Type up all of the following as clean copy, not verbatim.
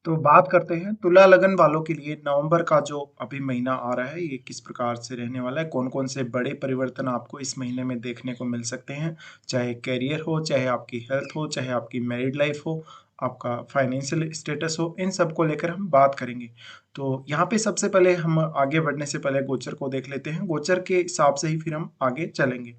तो बात करते हैं तुला लगन वालों के लिए नवंबर का जो अभी महीना आ रहा है ये किस प्रकार से रहने वाला है, कौन कौन से बड़े परिवर्तन आपको इस महीने में देखने को मिल सकते हैं। चाहे करियर हो, चाहे आपकी हेल्थ हो, चाहे आपकी मैरिड लाइफ हो, आपका फाइनेंशियल स्टेटस हो, इन सब को लेकर हम बात करेंगे। तो यहाँ पे सबसे पहले हम आगे बढ़ने से पहले गोचर को देख लेते हैं, गोचर के हिसाब से ही फिर हम आगे चलेंगे।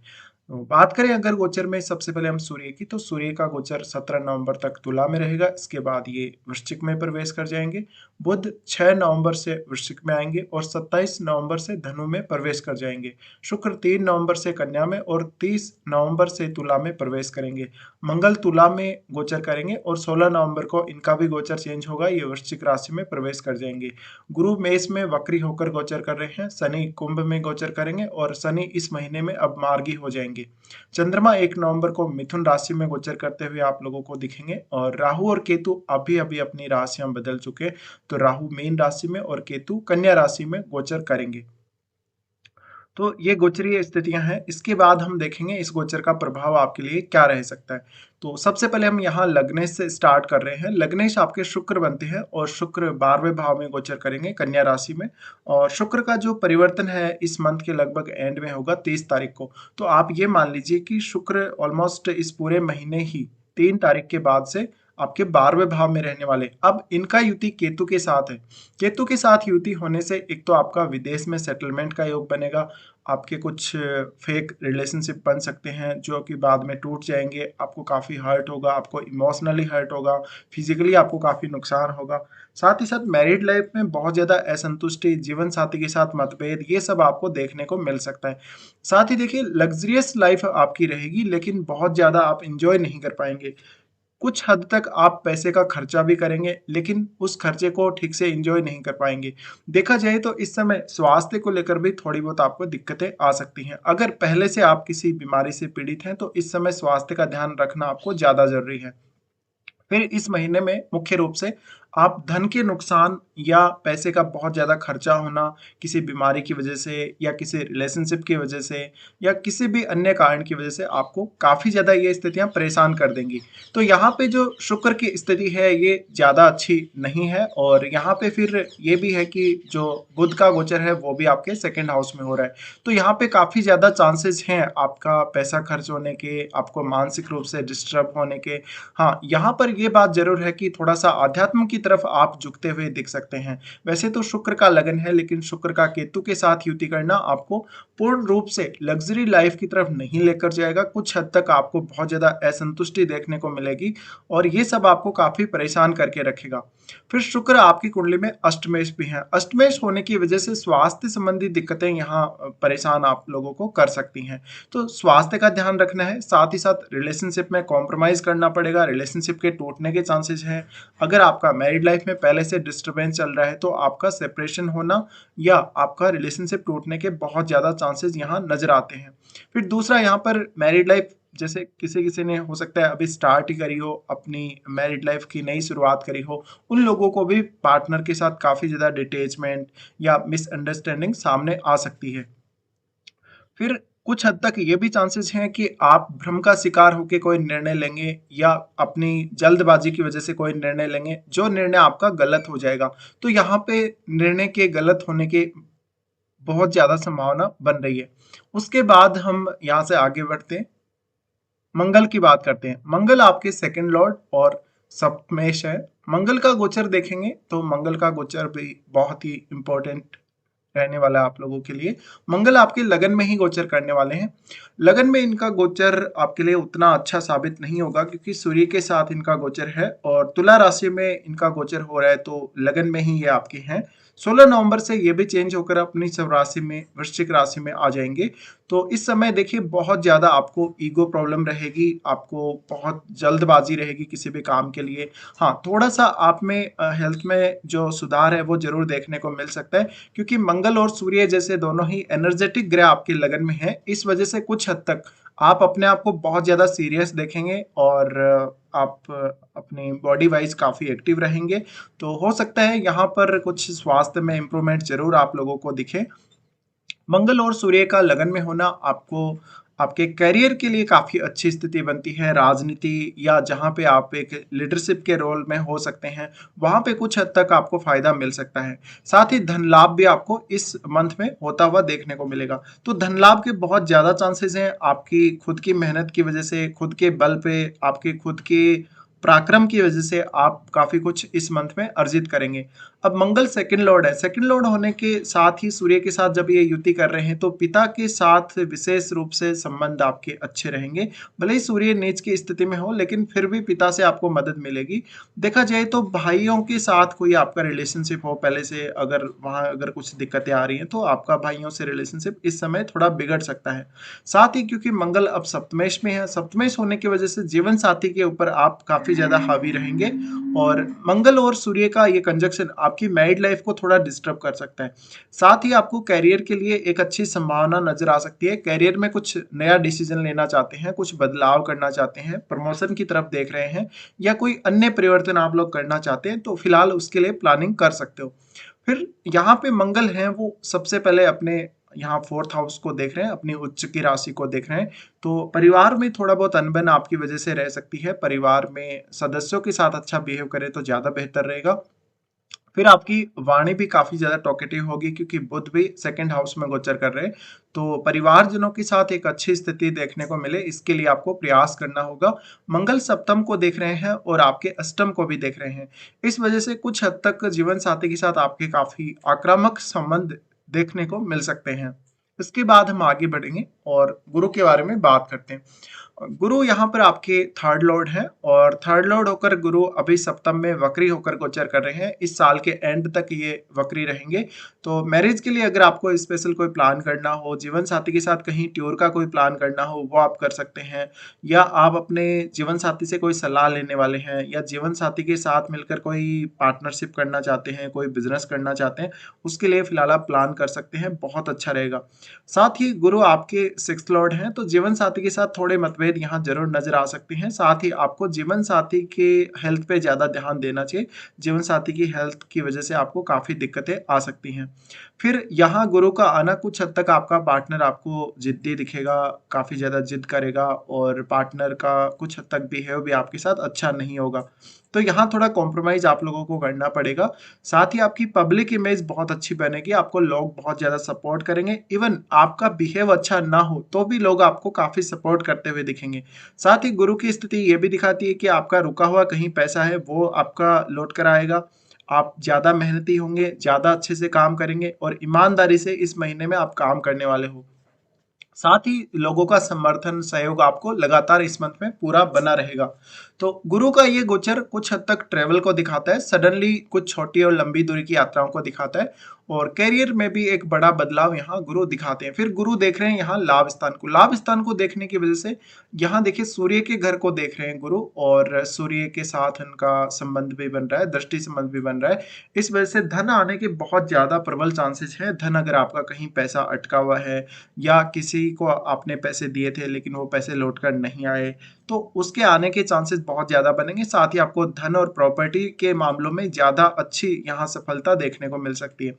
तो बात करें अगर गोचर में सबसे पहले हम सूर्य की, तो सूर्य का गोचर 17 नवंबर तक तुला में रहेगा। इसके बाद ये वृश्चिक में प्रवेश कर जाएंगे। बुध 6 नवंबर से वृश्चिक में आएंगे और 27 नवंबर से धनु में प्रवेश कर जाएंगे। शुक्र 3 नवंबर से कन्या में और 30 नवंबर से तुला में प्रवेश करेंगे। मंगल तुला में गोचर करेंगे और 16 नवंबर को इनका भी गोचर चेंज होगा, ये वृश्चिक राशि में प्रवेश कर जाएंगे। गुरु मेष में वक्री होकर गोचर कर रहे हैं। शनि कुंभ में गोचर करेंगे और शनि इस महीने में अब मार्गी हो जाएंगे। चंद्रमा 1 नवंबर को मिथुन राशि में गोचर करते हुए आप लोगों को दिखेंगे और राहु और केतु अभी अभी अपनी राशियां बदल चुके। तो राहु मीन राशि में और केतु कन्या राशि में गोचर करेंगे। तो ये गोचरीय स्थितियां हैं। इसके बाद हम देखेंगे इस गोचर का प्रभाव आपके लिए क्या रह सकता है। तो सबसे पहले हम यहाँ लग्नेश से स्टार्ट कर रहे हैं। लग्नेश आपके शुक्र बनते हैं और शुक्र 12वें भाव में गोचर करेंगे कन्या राशि में। और शुक्र का जो परिवर्तन है इस मंथ के लगभग एंड में होगा 30 तारीख को। तो आप ये मान लीजिए कि शुक्र ऑलमोस्ट इस पूरे महीने ही 3 तारीख के बाद से आपके 12वें भाव में रहने वाले। अब इनका युति केतु के साथ है। केतु के साथ युति होने से एक तो आपका विदेश में सेटलमेंट का योग बनेगा। आपके कुछ फेक रिलेशनशिप बन सकते हैं जो कि बाद में टूट जाएंगे। आपको काफ़ी हर्ट होगा, आपको इमोशनली हर्ट होगा, फिजिकली आपको काफ़ी नुकसान होगा। साथ ही साथ मैरिड लाइफ में बहुत ज़्यादा असंतुष्टि, जीवन साथी के साथ मतभेद, ये सब आपको देखने को मिल सकता है। साथ ही देखिए लग्जरियस लाइफ आपकी रहेगी लेकिन बहुत ज़्यादा आप इंजॉय नहीं कर पाएंगे। कुछ हद तक आप पैसे का खर्चा भी करेंगे लेकिन उस खर्चे को ठीक से एंजॉय नहीं कर पाएंगे। देखा जाए तो इस समय स्वास्थ्य को लेकर भी थोड़ी बहुत आपको दिक्कतें आ सकती हैं। अगर पहले से आप किसी बीमारी से पीड़ित हैं तो इस समय स्वास्थ्य का ध्यान रखना आपको ज़्यादा जरूरी है। फिर इस महीने में मुख्य रूप से आप धन के नुकसान या पैसे का बहुत ज़्यादा खर्चा होना किसी बीमारी की वजह से या किसी रिलेशनशिप की वजह से या किसी भी अन्य कारण की वजह से आपको काफ़ी ज़्यादा ये स्थितियां परेशान कर देंगी। तो यहाँ पे जो शुक्र की स्थिति है ये ज़्यादा अच्छी नहीं है और यहाँ पे फिर ये भी है कि जो बुध का गोचर है वो भी आपके सेकेंड हाउस में हो रहा है। तो यहाँ पे काफ़ी ज़्यादा चांसेस हैं आपका पैसा खर्च होने के, आपको मानसिक रूप से डिस्टर्ब होने के। हाँ, यहाँ पर ये बात जरूर है कि थोड़ा सा आध्यात्म की तरफ आप झुकते हुए दिख सकते हैं। वैसे तो शुक्र का लगन है लेकिन शुक्र का केतु के साथ युति करना आपको पूर्ण रूप से लग्जरी लाइफ की तरफ नहीं लेकर जाएगा। कुछ हद तक आपको बहुत ज्यादा असंतुष्टि देखने को मिलेगी और ये सब आपको काफी परेशान करके रखेगा। फिर शुक्र आपकी कुंडली में अष्टमेश भी है। अष्टमेश होने की वजह से स्वास्थ्य संबंधी दिक्कतें यहाँ परेशान आप लोगों को कर सकती हैं। तो स्वास्थ्य का ध्यान रखना है, साथ ही साथ रिलेशनशिप में कॉम्प्रोमाइज करना पड़ेगा, रिलेशनशिप के टूटने के चांसेस हैं। अगर आपका मैरिड लाइफ में पहले से डिस्टर्बेंस चल रहा है तो आपका सेपरेशन होना या आपका रिलेशनशिप टूटने के बहुत ज़्यादा चांसेस यहाँ नजर आते हैं। फिर दूसरा यहाँ पर मैरिड लाइफ, जैसे किसी किसी ने हो सकता है अभी स्टार्ट ही करी हो, अपनी मैरिड लाइफ की नई शुरुआत करी हो, उन लोगों को भी पार्टनर के साथ काफ़ी ज़्यादा डिटेचमेंट या मिसअंडरस्टैंडिंग सामने आ सकती है। फिर कुछ हद तक ये भी चांसेस हैं कि आप भ्रम का शिकार होकर कोई निर्णय लेंगे या अपनी जल्दबाजी की वजह से कोई निर्णय लेंगे जो निर्णय आपका गलत हो जाएगा। तो यहाँ पे निर्णय के गलत होने के बहुत ज्यादा संभावना बन रही है। उसके बाद हम यहाँ से आगे बढ़ते हैं, मंगल की बात करते हैं। मंगल आपके सेकंड लॉर्ड और सप्तमेश है। मंगल का गोचर देखेंगे तो मंगल का गोचर भी बहुत ही इंपॉर्टेंट रहने वाला है आप लोगों के लिए। मंगल आपके लगन में ही गोचर करने वाले हैं। लगन में इनका गोचर आपके लिए उतना अच्छा साबित नहीं होगा क्योंकि सूर्य के साथ इनका गोचर है और तुला राशि में इनका गोचर हो रहा है, तो लगन में ही ये आपके हैं। 16 नवंबर से ये भी चेंज होकर अपनी सब राशि में वृश्चिक राशि में आ जाएंगे। तो इस समय देखिए बहुत ज़्यादा आपको ईगो प्रॉब्लम रहेगी, आपको बहुत जल्दबाजी रहेगी किसी भी काम के लिए। हाँ, थोड़ा सा आप में हेल्थ में जो सुधार है वो जरूर देखने को मिल सकता है क्योंकि मंगल और सूर्य जैसे दोनों ही एनर्जेटिक ग्रह आपके लगन में है। इस वजह से कुछ हद तक आप अपने आप को बहुत ज़्यादा सीरियस देखेंगे और आप अपनी बॉडी वाइज काफ़ी एक्टिव रहेंगे। तो हो सकता है यहाँ पर कुछ स्वास्थ्य में इम्प्रूवमेंट जरूर आप लोगों को दिखे। मंगल और सूर्य का लगन में होना आपको आपके करियर के लिए काफ़ी अच्छी स्थिति बनती है। राजनीति या जहाँ पे आप एक लीडरशिप के रोल में हो सकते हैं, वहाँ पे कुछ हद तक आपको फ़ायदा मिल सकता है। साथ ही धन लाभ भी आपको इस मंथ में होता हुआ देखने को मिलेगा। तो धन लाभ के बहुत ज़्यादा चांसेस हैं, आपकी खुद की मेहनत की वजह से, खुद के बल पे, आपके खुद के पराक्रम की वजह से आप काफ़ी कुछ इस मंथ में अर्जित करेंगे। अब मंगल सेकंड लॉर्ड है। सेकंड लॉर्ड होने के साथ ही सूर्य के साथ जब ये युति कर रहे हैं तो पिता के साथ विशेष रूप से संबंध आपके अच्छे रहेंगे। भले ही सूर्य नीच की स्थिति में हो, लेकिन फिर भी पिता से आपको मदद मिलेगी। देखा जाए तो भाइयों के साथ कोई आपका रिलेशनशिप हो पहले से, अगर वहाँ अगर कुछ दिक्कतें आ रही हैं तो आपका भाइयों से रिलेशनशिप इस समय थोड़ा बिगड़ सकता है। साथ ही क्योंकि मंगल अब सप्तमेश में है, सप्तमेश होने की वजह से जीवन साथी के ऊपर आप काफी ज्यादा हावी रहेंगे, और मंगल और सूर्य का ये कंजक्शन आपकी मैरिड लाइफ को थोड़ा डिस्टर्ब कर सकता है। साथ ही आपको कैरियर के लिए एक अच्छी संभावना नजर आ सकती है। कैरियर में कुछ नया डिसीजन लेना चाहते हैं, कुछ बदलाव करना चाहते हैं, प्रमोशन की तरफ देख रहे हैं, या कोई अन्य परिवर्तन आप लोग करना चाहते हैं, तो फिलहाल उसके लिए प्लानिंग कर सकते हो। फिर यहाँ पे मंगल है वो सबसे पहले अपने यहाँ फोर्थ हाउस को देख रहे हैं, अपनी उच्च की राशि को देख रहे हैं। तो परिवार में थोड़ा बहुत अनबन आपकी वजह से रह सकती है। परिवार में सदस्यों के साथ अच्छा बिहेव करें तो ज्यादा बेहतर रहेगा। फिर आपकी वाणी भी काफी ज्यादा टॉकेटिव होगी, क्योंकि बुध भी सेकंड हाउस में गोचर कर रहे हैं। तो परिवारजनों के साथ एक अच्छी स्थिति देखने को मिले, इसके लिए आपको प्रयास करना होगा। मंगल सप्तम को देख रहे हैं और आपके अष्टम को भी देख रहे हैं। इस वजह से कुछ हद तक जीवन साथी के साथ आपके काफी आक्रामक संबंध देखने को मिल सकते हैं। इसके बाद हम आगे बढ़ेंगे और गुरु के बारे में बात करते हैं। गुरु यहाँ पर आपके थर्ड लॉर्ड हैं, और थर्ड लॉर्ड होकर गुरु अभी सप्तम में वक्री होकर गोचर कर रहे हैं। इस साल के एंड तक ये वक्री रहेंगे। तो मैरिज के लिए अगर आपको स्पेशल कोई प्लान करना हो, जीवन साथी के साथ कहीं टूर का कोई प्लान करना हो, वो आप कर सकते हैं। या आप अपने जीवन साथी से कोई सलाह लेने वाले हैं, या जीवन साथी के साथ मिलकर कोई पार्टनरशिप करना चाहते हैं, कोई बिजनेस करना चाहते हैं, उसके लिए फिलहाल आप प्लान कर सकते हैं, बहुत अच्छा रहेगा। साथ ही गुरु आपके सिक्स्थ लॉर्ड हैं, तो जीवन साथी के साथ थोड़े मतभेद यहाँ जरूर नजर आ सकते हैं। साथ ही आपको जीवन साथी के हेल्थ पे ज्यादा ध्यान देना चाहिए। जीवन साथी की हेल्थ की वजह से आपको काफी दिक्कतें आ सकती हैं। फिर यहाँ गुरु का आना, कुछ हद तक आपका पार्टनर आपको जिद्दी दिखेगा, काफी ज्यादा जिद करेगा, और पार्टनर का कुछ हद तक बिहेव भी आपके साथ अच्छा नहीं होगा। तो यहाँ थोड़ा कॉम्प्रोमाइज आप लोगों को करना पड़ेगा। साथ ही आपकी पब्लिक इमेज बहुत अच्छी बनेगी, आपको लोग बहुत ज्यादा सपोर्ट करेंगे। इवन आपका बिहेव अच्छा ना हो तो भी लोग आपको काफी सपोर्ट करते हुए दिखेंगे। साथ ही गुरु की स्थिति ये भी दिखाती है कि आपका रुका हुआ कहीं पैसा है वो आपका लौट कर आएगा। आप ज्यादा मेहनती होंगे, ज्यादा अच्छे से काम करेंगे, और ईमानदारी से इस महीने में आप काम करने वाले हो। साथ ही लोगों का समर्थन सहयोग आपको लगातार इस मंथ में पूरा बना रहेगा। तो गुरु का ये गोचर कुछ हद तक ट्रेवल को दिखाता है, सडनली कुछ छोटी और लंबी दूरी की यात्राओं को दिखाता है, और कैरियर में भी एक बड़ा बदलाव यहाँ गुरु दिखाते हैं। फिर गुरु देख रहे हैं यहाँ लाभ स्थान को। लाभ स्थान को देखने की वजह से यहाँ देखिए सूर्य के घर को देख रहे हैं गुरु, और सूर्य के साथ उनका संबंध भी बन रहा है, दृष्टि संबंध भी बन रहा है। इस वजह से धन आने के बहुत ज्यादा प्रबल चांसेस है। धन अगर आपका कहीं पैसा अटका हुआ है, या किसी को आपने पैसे दिए थे लेकिन वो पैसे लौट कर नहीं आए, तो उसके आने के चांसेस बहुत ज्यादा बनेंगे। साथ ही आपको धन और प्रॉपर्टी के मामलों में ज्यादा अच्छी यहाँ सफलता देखने को मिल सकती है।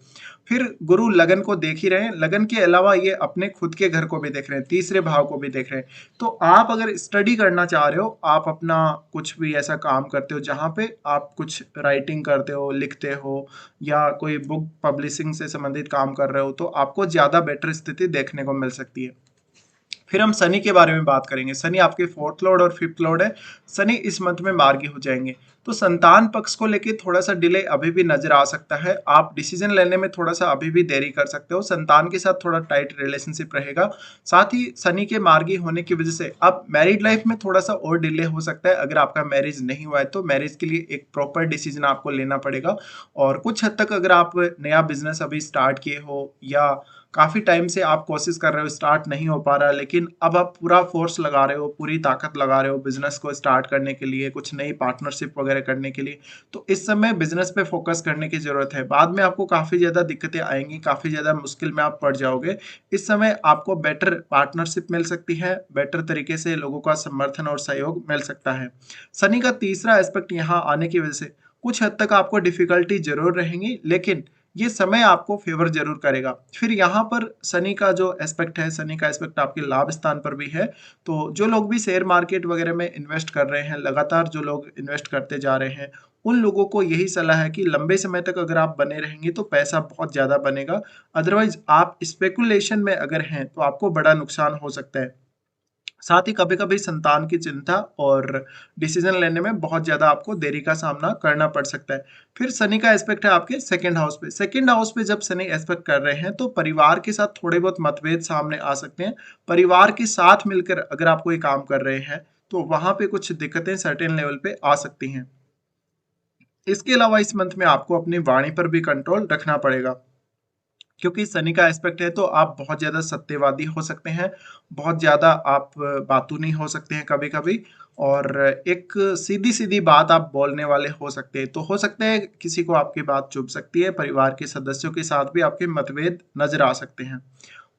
फिर गुरु लगन को देख ही रहे हैं, लगन के अलावा ये अपने खुद के घर को भी देख रहे हैं, तीसरे भाव को भी देख रहे हैं। तो आप अगर स्टडी करना चाह रहे हो, आप अपना कुछ भी ऐसा काम करते हो जहाँ पे आप कुछ राइटिंग करते हो, लिखते हो, या कोई बुक पब्लिशिंग से संबंधित काम कर रहे हो, तो आपको ज्यादा बेटर स्थिति देखने को मिल सकती है। फिर हम शनि के बारे में बात करेंगे। शनि आपके फोर्थ लॉर्ड और फिफ्थ लॉर्ड है। शनि इस मंथ में मार्गी हो जाएंगे, तो संतान पक्ष को लेके थोड़ा सा डिले अभी भी नजर आ सकता है। आप डिसीजन लेने में थोड़ा सा अभी भी देरी कर सकते हो। संतान के साथ थोड़ा टाइट रिलेशनशिप रहेगा। साथ ही शनि के मार्गी होने की वजह से अब मैरिड लाइफ में थोड़ा सा और डिले हो सकता है। अगर आपका मैरिज नहीं हुआ है तो मैरिज के लिए एक प्रॉपर डिसीजन आपको लेना पड़ेगा। और कुछ हद तक अगर आप नया बिजनेस अभी स्टार्ट किए हो, या काफी टाइम से आप कोशिश कर रहे हो, स्टार्ट नहीं हो पा रहा, लेकिन अब आप पूरा फोर्स लगा रहे हो, पूरी ताकत लगा रहे हो बिजनेस को स्टार्ट करने के लिए, कुछ नई पार्टनरशिप वगैरह करने के लिए, तो इस समय बिजनेस पे फोकस करने की जरूरत है। बाद में आपको काफी ज्यादा दिक्कतें आएंगी, काफी ज्यादा मुश्किल में आप पड़ जाओगे। इस समय आपको बेटर पार्टनरशिप मिल सकती है, बेटर तरीके से लोगों का समर्थन और सहयोग मिल सकता है। शनि का तीसरा एस्पेक्ट यहाँ आने की वजह से कुछ हद तक आपको डिफिकल्टी जरूर रहेंगी, लेकिन ये समय आपको फेवर जरूर करेगा। फिर यहाँ पर शनि का जो एस्पेक्ट है, शनि का एस्पेक्ट आपके लाभ स्थान पर भी है। तो जो लोग भी शेयर मार्केट वगैरह में इन्वेस्ट कर रहे हैं, लगातार जो लोग इन्वेस्ट करते जा रहे हैं, उन लोगों को यही सलाह है कि लंबे समय तक अगर आप बने रहेंगे तो पैसा बहुत ज़्यादा बनेगा। अदरवाइज आप स्पेकुलेशन में अगर हैं तो आपको बड़ा नुकसान हो सकता है। साथ ही कभी-कभी संतान की चिंता और डिसीजन लेने में बहुत ज़्यादा आपको देरी का सामना करना पड़ सकता है। फिर शनि का एस्पेक्ट है आपके सेकंड हाउस पे। सेकंड हाउस पे जब शनि एस्पेक्ट कर रहे हैं तो परिवार के साथ थोड़े बहुत मतभेद सामने आ सकते हैं। परिवार के साथ मिलकर अगर आप कोई काम कर रहे हैं तो वहाँ पे कुछ दिक्कतें सर्टेन लेवल पे आ सकती हैं। इसके अलावा इस मंथ में आपको अपनी वाणी पर भी कंट्रोल रखना पड़ेगा। क्योंकि शनि का एस्पेक्ट है तो आप बहुत ज़्यादा सत्यवादी हो सकते हैं, बहुत ज़्यादा आप बातूनी हो सकते हैं कभी-कभी, और एक सीधी-सीधी बात आप बोलने वाले हो सकते हैं। तो हो सकता है किसी को आपकी बात चुभ सकती है, परिवार के सदस्यों के साथ भी आपके मतभेद नज़र आ सकते हैं।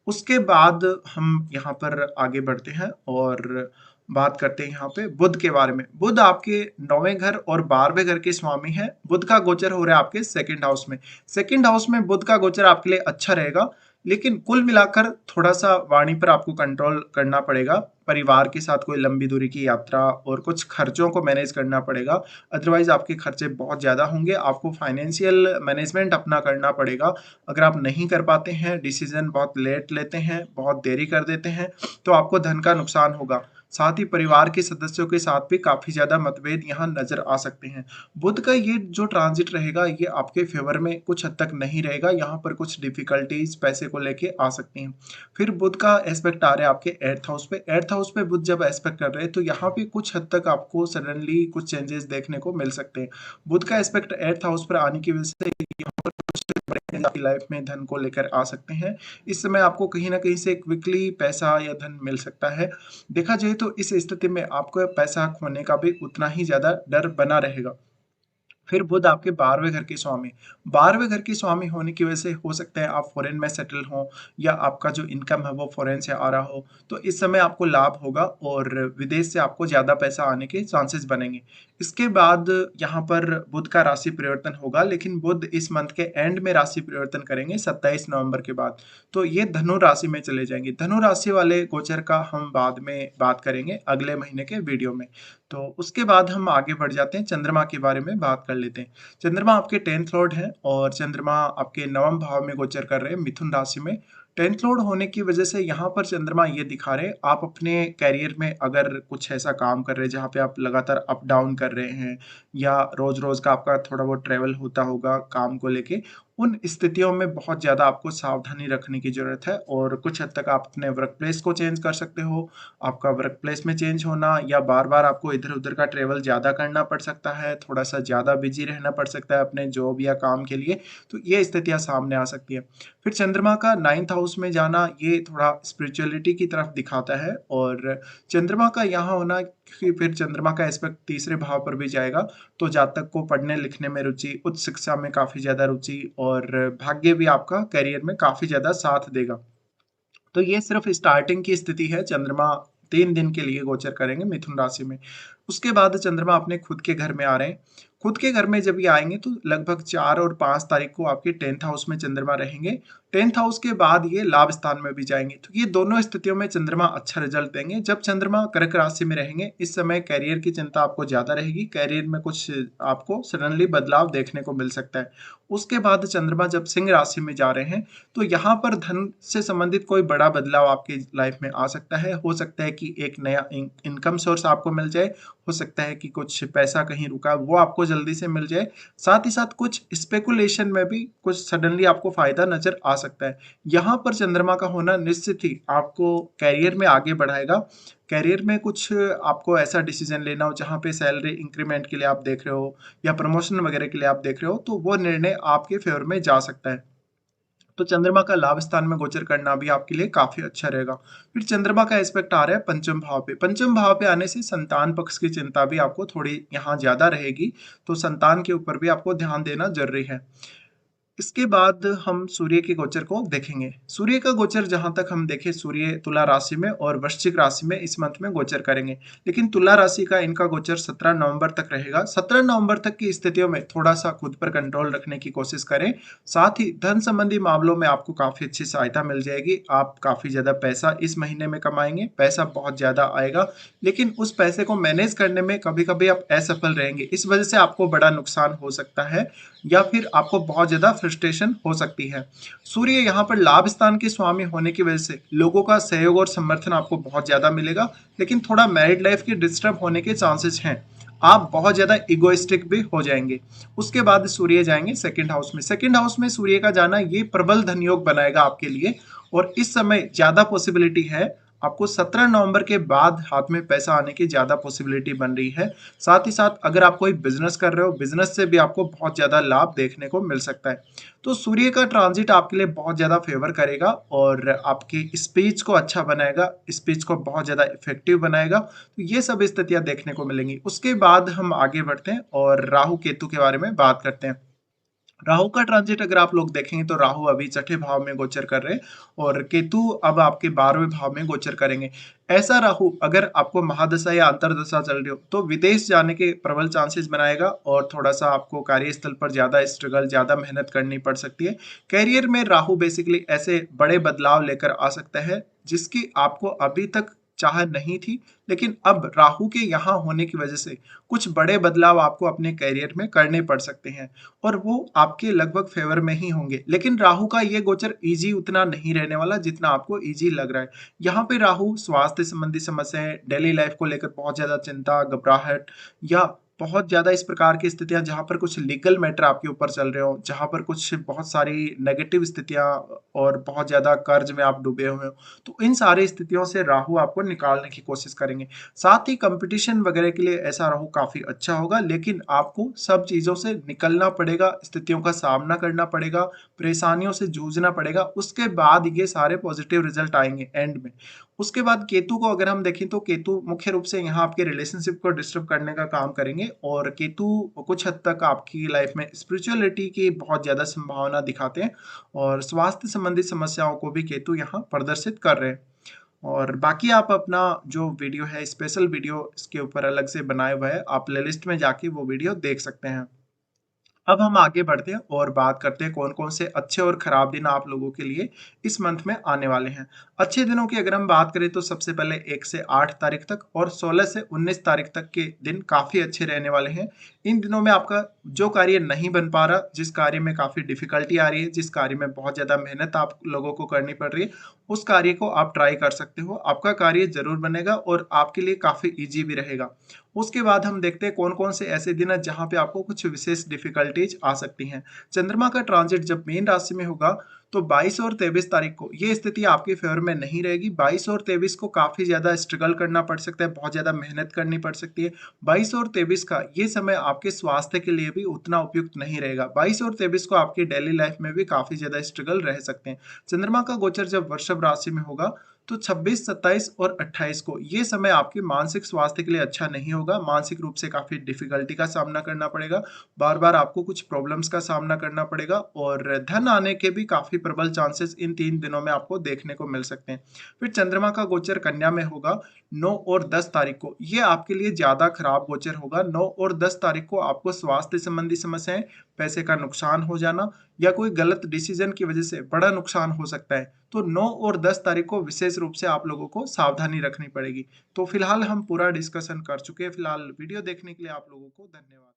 उसके बाद हम यहाँ पर आगे बढ़ते हैं और बात करते हैं यहाँ पे बुध के बारे में। बुध आपके 9वें घर और 12वें घर के स्वामी हैं। बुध का गोचर हो रहा है आपके सेकंड हाउस में। सेकंड हाउस में बुध का गोचर आपके लिए अच्छा रहेगा, लेकिन कुल मिलाकर थोड़ा-सा वाणी पर आपको कंट्रोल करना पड़ेगा। परिवार के साथ कोई लंबी दूरी की यात्रा और कुछ खर्चों को मैनेज करना पड़ेगा। अदरवाइज़ आपके खर्चे बहुत ज़्यादा होंगे। आपको फाइनेंशियल मैनेजमेंट अपना करना पड़ेगा। अगर आप नहीं कर पाते हैं, डिसीजन बहुत लेट लेते हैं, बहुत देरी कर देते हैं, तो आपको धन का नुकसान होगा। साथ ही परिवार के सदस्यों के साथ भी काफ़ी ज़्यादा मतभेद यहाँ नज़र आ सकते हैं। बुध का ये जो ट्रांजिट रहेगा, ये आपके फेवर में कुछ हद तक नहीं रहेगा। यहाँ पर कुछ डिफ़िकल्टीज़ पैसे को लेके आ सकती हैं। फिर बुध का एस्पेक्ट आ रहा है आपके 8th हाउस पे। 8th हाउस पे बुध जब एस्पेक्ट कर रहे हैं, तो यहाँ पे कुछ हद तक आपको सडनली कुछ चेंजेस देखने को मिल सकते हैं। बुध का एस्पेक्ट 8th हाउस पर आने की वजह से यहाँ पर कुछ बड़े changes आपकी लाइफ में धन को लेकर आ सकते हैं। इस समय आपको कहीं न कहीं से क्विकली पैसा या धन मिल सकता है। देखा जाए तो इस स्थिति में आपको पैसा खोने का भी उतना ही ज़्यादा डर बना रहेगा। फिर बुध आपके 12वें घर के स्वामी। 12वें घर के स्वामी होने की वजह से हो सकता है आप फॉरेन में सेटल हों, या आपका जो इनकम है वो फॉरेन से आ रहा हो। तो इस समय आपको लाभ होगा और विदेश से आपको ज़्यादा पैसा आने के चांसेस बनेंगे। इसके बाद यहाँ पर बुध का राशि परिवर्तन होगा, लेकिन बुध इस मंथ के एंड में राशि परिवर्तन करेंगे 27 नवंबर के बाद। तो ये धनु राशि में चले जाएंगे। धनु राशि वाले गोचर का हम बाद में बात करेंगे अगले महीने के वीडियो में। तो उसके बाद हम आगे बढ़ जाते हैं, चंद्रमा के बारे में बात कर लेते हैं। चंद्रमा आपके 10th लॉर्ड हैं और चंद्रमा आपके 9वें भाव में गोचर कर रहे हैं मिथुन राशि में। 10th लॉर्ड होने की वजह से यहाँ पर चंद्रमा ये दिखा रहे हैं, आप अपने करियर में अगर कुछ ऐसा काम कर रहे हैं जहाँ पे आप लगातार अप डाउन कर रहे हैं, या रोज रोज का आपका थोड़ा बहुत ट्रेवल होता होगा काम को लेके, उन स्थितियों में बहुत ज़्यादा आपको सावधानी रखने की ज़रूरत है। और कुछ हद तक आप अपने वर्क प्लेस को चेंज कर सकते हो। आपका वर्क प्लेस में चेंज होना, या बार-बार आपको इधर-उधर का ट्रैवल ज़्यादा करना पड़ सकता है, थोड़ा-सा ज़्यादा बिज़ी रहना पड़ सकता है अपने जॉब या काम के लिए, तो ये स्थितियाँ सामने आ सकती हैं। फिर चंद्रमा का 9th हाउस में जाना, ये थोड़ा स्पिरिचुअलिटी की तरफ दिखाता है, और चंद्रमा का यहाँ होना कि फिर चंद्रमा का एस्पेक्ट तीसरे भाव पर भी जाएगा, तो जातक को पढ़ने-लिखने में रुचि, उच्च शिक्षा में काफ़ी ज़्यादा रुचि, और भाग्य भी आपका करियर में काफ़ी ज़्यादा साथ देगा। तो ये सिर्फ स्टार्टिंग की स्थिति है। चंद्रमा 3 दिन के लिए गोचर करेंगे मिथुन राशि में। उसके बाद चंद्रमा अपने खुद के घर में आ रहे हैं। खुद के घर में जब ये आएँगे तो लगभग 4 और 5 तारीख को आपके 10th हाउस में चंद्रमा रहेंगे। 10th हाउस के बाद ये लाभ स्थान में भी जाएँगे। तो ये दोनों स्थितियों में चंद्रमा अच्छा रिज़ल्ट देंगे। जब चंद्रमा कर्क राशि में रहेंगे, इस समय करियर की चिंता आपको ज़्यादा रहेगी। करियर में कुछ आपको सडनली बदलाव देखने को मिल सकता है। उसके बाद चंद्रमा जब सिंह राशि में जा रहे हैं, तो यहाँ पर धन से संबंधित कोई बड़ा बदलाव आपकी लाइफ में आ सकता है। हो सकता है कि एक नया इनकम सोर्स आपको मिल जाए, हो सकता है कि कुछ पैसा कहीं रुका वो आपको जल्दी से मिल जाए। साथ ही साथ कुछ स्पेकुलेशन में भी कुछ सडनली आपको फ़ायदा नज़र आ सकता है। यहाँ पर चंद्रमा का होना निश्चित ही आपको करियर में आगे बढ़ाएगा। करियर में कुछ आपको ऐसा डिसीज़न लेना हो जहाँ पे सैलरी इंक्रीमेंट के लिए आप देख रहे हो, या प्रमोशन वगैरह के लिए आप देख रहे हो, तो वो निर्णय आपके फ़ेवर में जा सकता है। तो चंद्रमा का लाभ स्थान में गोचर करना भी आपके लिए काफ़ी अच्छा रहेगा। फिर चंद्रमा का एस्पेक्ट आ रहा है पंचम भाव पे। पंचम भाव पे आने से संतान पक्ष की चिंता भी आपको थोड़ी यहाँ ज़्यादा रहेगी, तो संतान के ऊपर भी आपको ध्यान देना ज़रूरी है। इसके बाद हम सूर्य के गोचर को देखेंगे। सूर्य का गोचर जहां तक हम देखें, सूर्य तुला राशि में और वृश्चिक राशि में इस मंथ में गोचर करेंगे। लेकिन तुला राशि का इनका गोचर 17 नवंबर तक रहेगा। 17 नवंबर तक की स्थितियों में थोड़ा सा खुद पर कंट्रोल रखने की कोशिश करें। साथ ही धन संबंधी मामलों में आपको काफी अच्छी सहायता मिल जाएगी। आप काफी ज्यादा पैसा इस महीने में कमाएंगे, पैसा बहुत ज्यादा आएगा। लेकिन उस पैसे को मैनेज करने में कभी कभी आप असफल रहेंगे, इस वजह से आपको बड़ा नुकसान हो सकता है या फिर आपको बहुत ज्यादा फ्रस्ट्रेशन हो सकती है। सूर्य यहाँ पर लाभ स्थान के स्वामी होने की वजह से लोगों का सहयोग और समर्थन आपको बहुत ज्यादा मिलेगा। लेकिन थोड़ा मैरिड लाइफ के डिस्टर्ब होने के चांसेस हैं। आप बहुत ज्यादा इगोइस्टिक भी हो जाएंगे। उसके बाद सूर्य जाएंगे सेकंड हाउस में। सेकंड हाउस में सूर्य का जाना ये प्रबल धन योग बनाएगा आपके लिए। और इस समय ज्यादा पॉसिबिलिटी है आपको 17 नवंबर के बाद हाथ में पैसा आने की ज्यादा पॉसिबिलिटी बन रही है। साथ ही साथ अगर आप कोई बिजनेस कर रहे हो, बिजनेस से भी आपको बहुत ज्यादा लाभ देखने को मिल सकता है। तो सूर्य का ट्रांजिट आपके लिए बहुत ज्यादा फेवर करेगा और आपकी स्पीच को अच्छा बनाएगा, स्पीच को बहुत ज्यादा इफेक्टिव बनाएगा। तो ये सब स्थितियां देखने को मिलेंगी। उसके बाद हम आगे बढ़ते हैं और राहु केतु के बारे में बात करते हैं। राहु का ट्रांजिट अगर आप लोग देखेंगे तो राहु अभी छठे भाव में गोचर कर रहे हैं और केतु अब आपके 12वें भाव में गोचर करेंगे। ऐसा राहु अगर आपको महादशा या अंतरदशा चल रही हो तो विदेश जाने के प्रबल चांसेस बनाएगा और थोड़ा सा आपको कार्यस्थल पर ज्यादा स्ट्रगल, ज्यादा मेहनत करनी पड़ सकती है। कैरियर में राहु बेसिकली ऐसे बड़े बदलाव लेकर आ सकता है जिसकी आपको अभी तक चाह नहीं थी। लेकिन अब राहु के यहाँ होने की वजह से कुछ बड़े बदलाव आपको अपने कैरियर में करने पड़ सकते हैं और वो आपके लगभग फेवर में ही होंगे। लेकिन राहु का ये गोचर इजी उतना नहीं रहने वाला जितना आपको इजी लग रहा है। यहाँ पे राहु स्वास्थ्य संबंधी समस्याएं, डेली लाइफ को लेकर बहुत ज्यादा चिंता, घबराहट या बहुत ज्यादा इस प्रकार की स्थितियां जहां पर कुछ लीगल मैटर आपके ऊपर चल रहे हो, जहां पर कुछ बहुत सारी नेगेटिव स्थितियां और बहुत ज्यादा कर्ज में आप डूबे हुए हो, तो इन सारी स्थितियों से राहु आपको निकालने की कोशिश करेंगे। साथ ही कंपटीशन वगैरह के लिए ऐसा राहु काफी अच्छा होगा। लेकिन आपको सब चीजों से निकलना पड़ेगा, स्थितियों का सामना करना पड़ेगा, परेशानियों से जूझना पड़ेगा। उसके बाद ये सारे पॉजिटिव रिजल्ट आएंगे एंड में। उसके बाद केतु को अगर हम देखें तो केतु मुख्य रूप से यहाँ आपके रिलेशनशिप को डिस्टर्ब करने का काम करेंगे और केतु कुछ हद तक आपकी लाइफ में स्पिरिचुअलिटी की बहुत ज्यादा संभावना दिखाते हैं और स्वास्थ्य संबंधी समस्याओं को भी केतु यहाँ प्रदर्शित कर रहे हैं। और बाकी आप अपना जो वीडियो है, स्पेशल वीडियो इसके ऊपर अलग से बनाए हुआ है, आप प्लेलिस्ट में जाके वो वीडियो देख सकते हैं। अब हम आगे बढ़ते हैं और बात करते हैं कौन कौन से अच्छे और खराब दिन आप लोगों के लिए इस मंथ में आने वाले हैं। अच्छे दिनों की अगर हम बात करें तो सबसे पहले 1 से 8 तारीख तक और 16 से 19 तारीख तक के दिन काफी अच्छे रहने वाले हैं। इन दिनों में आपका जो कार्य नहीं बन पा रहा, जिस कार्य में काफी डिफिकल्टी आ रही है, जिस कार्य में बहुत ज्यादा मेहनत आप लोगों को करनी पड़ रही है, उस कार्य को आप ट्राई कर सकते हो। आपका कार्य जरूर बनेगा और आपके लिए काफी इजी भी रहेगा। उसके बाद हम देखते हैं कौन कौन से ऐसे दिन है जहां पे आपको कुछ विशेष डिफिकल्टीज आ सकती हैं। चंद्रमा का ट्रांजिट जब मीन राशि में होगा तो 22 और 23 तारीख को ये स्थिति आपके फेवर में नहीं रहेगी। 22 और 23 को काफी ज्यादा स्ट्रगल करना पड़ सकता है, बहुत ज्यादा मेहनत करनी पड़ सकती है। 22 और 23 का ये समय आपके स्वास्थ्य के लिए भी उतना उपयुक्त नहीं रहेगा। 22 और 23 को आपकी डेली लाइफ में भी काफी ज्यादा स्ट्रगल रह सकते हैं। चंद्रमा का गोचर जब वृषभ राशि में होगा तो 26, 27 और 28 को ये समय आपके मानसिक स्वास्थ्य के लिए अच्छा नहीं होगा। मानसिक रूप से काफी डिफिकल्टी का सामना करना पड़ेगा, बार बार आपको कुछ प्रॉब्लम्स का सामना करना पड़ेगा और धन आने के भी काफी प्रबल चांसेस इन 3 दिनों में आपको देखने को मिल सकते हैं। फिर चंद्रमा का गोचर कन्या में होगा 9 और 10 तारीख को। ये आपके लिए ज्यादा खराब गोचर होगा। 9 और 10 तारीख को आपको स्वास्थ्य संबंधी समस्याएं, पैसे का नुकसान हो जाना या कोई गलत डिसीजन की वजह से बड़ा नुकसान हो सकता है। तो 9 और 10 तारीख को विशेष रूप से आप लोगों को सावधानी रखनी पड़ेगी। तो फिलहाल हम पूरा डिस्कशन कर चुके हैं। फिलहाल वीडियो देखने के लिए आप लोगों को धन्यवाद।